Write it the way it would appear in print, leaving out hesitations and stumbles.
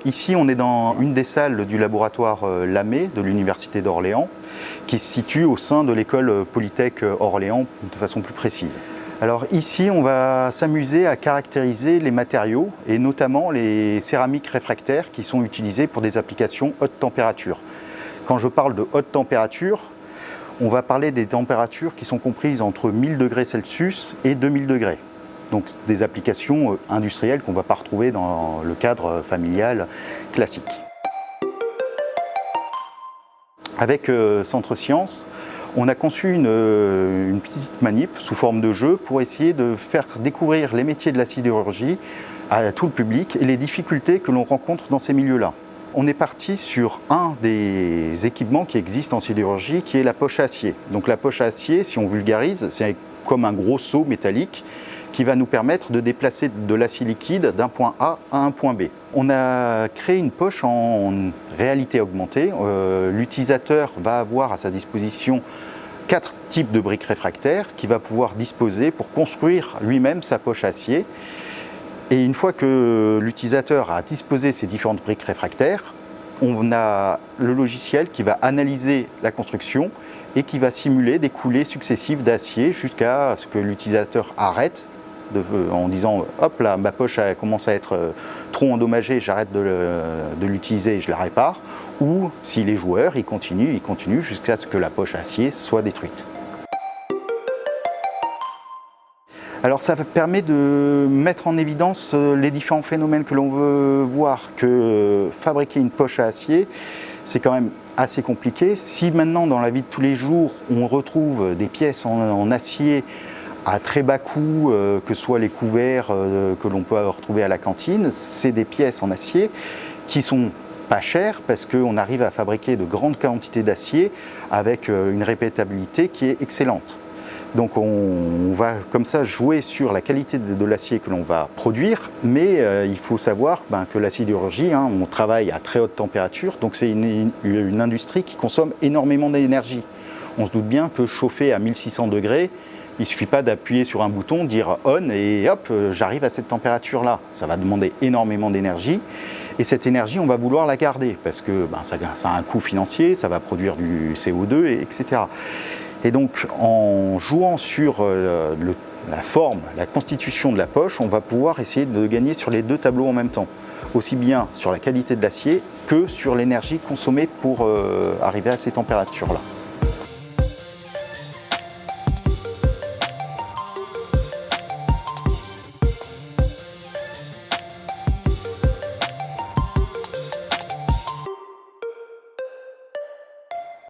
Ici, on est dans une des salles du laboratoire Lamé de l'Université d'Orléans, qui se situe au sein de l'école Polytech Orléans de façon plus précise. Alors ici, on va s'amuser à caractériser les matériaux et notamment les céramiques réfractaires qui sont utilisées pour des applications haute température. Quand je parle de haute température, on va parler des températures qui sont comprises entre 1000 degrés Celsius et 2000 degrés. Donc des applications industrielles qu'on ne va pas retrouver dans le cadre familial classique. Avec Centre Sciences, on a conçu une petite manip sous forme de jeu pour essayer de faire découvrir les métiers de la sidérurgie à tout le public et les difficultés que l'on rencontre dans ces milieux-là. On est parti sur un des équipements qui existent en sidérurgie, qui est la poche à acier. Donc la poche à acier, si on vulgarise, c'est comme un gros seau métallique qui va nous permettre de déplacer de l'acier liquide d'un point A à un point B. On a créé une poche en réalité augmentée. L'utilisateur va avoir à sa disposition 4 types de briques réfractaires qu'il va pouvoir disposer pour construire lui-même sa poche à acier. Et une fois que l'utilisateur a disposé ces différentes briques réfractaires, on a le logiciel qui va analyser la construction et qui va simuler des coulées successives d'acier jusqu'à ce que l'utilisateur arrête en disant « hop là, ma poche commence à être trop endommagée, j'arrête de l'utiliser et je la répare » ou s'il est joueur, il continue jusqu'à ce que la poche à acier soit détruite. Alors ça permet de mettre en évidence les différents phénomènes que l'on veut voir, que fabriquer une poche à acier, c'est quand même assez compliqué. Si maintenant dans la vie de tous les jours, on retrouve des pièces en acier à très bas coût, que ce soit les couverts que l'on peut retrouver à la cantine, c'est des pièces en acier qui sont pas chères parce qu'on arrive à fabriquer de grandes quantités d'acier avec une répétabilité qui est excellente. Donc on va comme ça jouer sur la qualité de l'acier que l'on va produire, mais il faut savoir que la sidérurgie, on travaille à très haute température, donc c'est une industrie qui consomme énormément d'énergie. On se doute bien que chauffer à 1600 degrés, il ne suffit pas d'appuyer sur un bouton, dire on et hop, j'arrive à cette température-là. Ça va demander énormément d'énergie et cette énergie, on va vouloir la garder parce que ça a un coût financier, ça va produire du CO2, etc. Et donc, en jouant sur la forme, la constitution de la poche, on va pouvoir essayer de gagner sur les deux tableaux en même temps. Aussi bien sur la qualité de l'acier que sur l'énergie consommée pour arriver à ces températures-là.